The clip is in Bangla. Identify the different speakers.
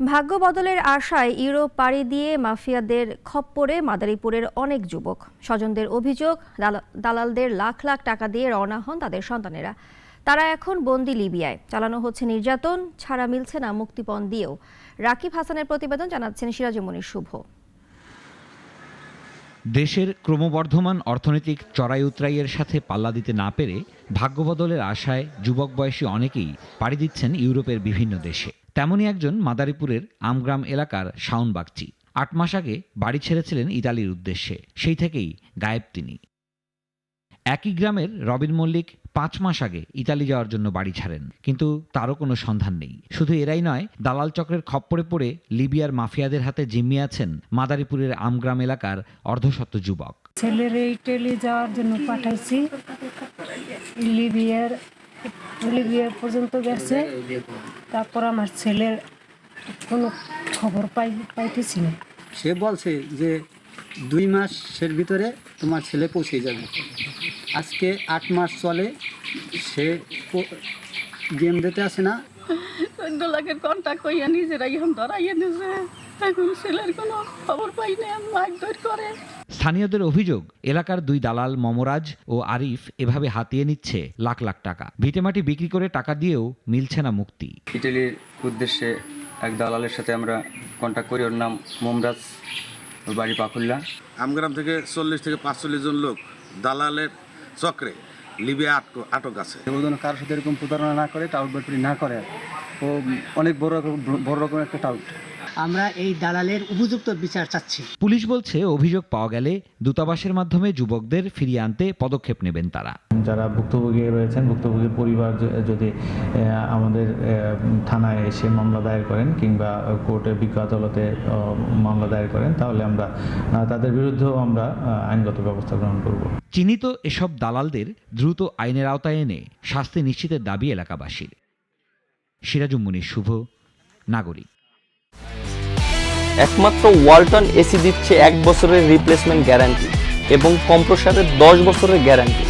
Speaker 1: ভাগ্য বদলের আশায় ইউরোপ পাড়ি দিয়ে মাফিয়াদের খপ্পরে মাদারীপুরের অনেক যুবক। স্বজনদের অভিযোগ, দালালদের লাখ লাখ টাকা দিয়ে রওনা হন তাদের সন্তানেরা। তারা এখন বন্দি লিবিয়ায়। চালানো হচ্ছে নির্যাতন, ছাড়া মিলছে না মুক্তিপণ দিয়েও। রাকিব হাসানের প্রতিবেদন, জানাচ্ছেন সিরাজুমনির শুভ।
Speaker 2: দেশের ক্রমবর্ধমান অর্থনৈতিক চড়াই উতরাইয়ের সাথে পাল্লা দিতে না পেরে ভাগ্য বদলের আশায় যুবক বয়সী অনেকেই পাড়ি দিচ্ছেন ইউরোপের বিভিন্ন দেশে। তেমনই একজন মাদারীপুরের আমগ্রাম এলাকার শাওন বাগচি। ৮ মাস আগে বাড়ি ছেড়েছিলেন ইতালির উদ্দেশ্যে, সেই থেকেই গায়েব তিনি। একই গ্রামের রবিন মল্লিক ৫ মাস আগে ইতালি যাওয়ার জন্য বাড়ি ছাড়েন, কিন্তু তারও কোনো সন্ধান নেই। শুধু এরাই নয়, দালাল চক্রের খপ্পরে পড়ে লিবিয়ার মাফিয়াদের হাতে জিম্মি আছেন মাদারীপুরের আমগ্রাম এলাকার অর্ধশত যুবক।
Speaker 3: ছেলের ইটালি যাওয়ার জন্য পাঠাইছি, লিবিয়া পর্যন্ত গেছে। তারপর আমার ছেলের কোনো খবর পাইতেছি না।
Speaker 4: সে বলছে যে 2 মাসের ভিতরে তোমার ছেলে পৌঁছে যাবে। আজকে 8 মাস চলে, সে গেম দিতে আসে না।
Speaker 5: 14 লাখের কন্ট্যাক্ট কইয়া নিজেরাই এখন ধরাইয়া দিয়েছে। এখন ছেলের কোনো খবর পাই না, মারধর করে।
Speaker 2: স্থানীয়দের অভিযোগ, এলাকার 2 দালাল মমরাজ ও আরিফ এভাবে হাতিয়ে নিচ্ছে লাখ লাখ টাকা। ভিটেমাটি বিক্রি করে টাকা দিয়েও মিলছে না মুক্তি।
Speaker 6: ইটালির উদ্দেশ্যে এক দালালের সাথে আমরা কন্ট্যাক্ট করি, ওর নাম মমরাজ, ওর বাড়ি পাকুল্লা।
Speaker 7: আমগ্রাম থেকে 40 থেকে 45 জন লোক দালালের চক্রে লিবিয়া আটক আছে।
Speaker 4: ও যেন কারোর সাথে এরকম প্রতারণা না করে, টাউট বাটপারি না করে। ও অনেক বড় রকমের একটা টাউট।
Speaker 8: আমরা এই দালালের উপযুক্ত বিচার চাচ্ছি।
Speaker 2: পুলিশ বলছে, অভিযোগ পাওয়া গেলে দূতাবাসের মাধ্যমে যুবকদের ফিরিয়ে আনতে পদক্ষেপ নেবেন তারা।
Speaker 9: যারা ভুক্তভোগী রয়েছেন, ভুক্তভোগীর পরিবার যদি আমাদের থানায় এসে মামলা দায়ের করেন কিংবা কোর্টে বিজ্ঞ আদালতে মামলা দায়ের করেন, তাহলে আমরা তাদের বিরুদ্ধেও আমরা আইনগত ব্যবস্থা গ্রহণ করব।
Speaker 2: চিহ্নিত এসব দালালদের দ্রুত আইনের আওতায় এনে শাস্তি নিশ্চিতের দাবি এলাকাবাসীর। সিরাজুমনির শুভ, নাগরিক।
Speaker 10: একমাত্র ওয়ালটন এসি দিচ্ছে 1 বছরের রিপ্লেসমেন্ট গ্যারান্টি এবং কম্প্রেসারের 10 বছরের গ্যারান্টি।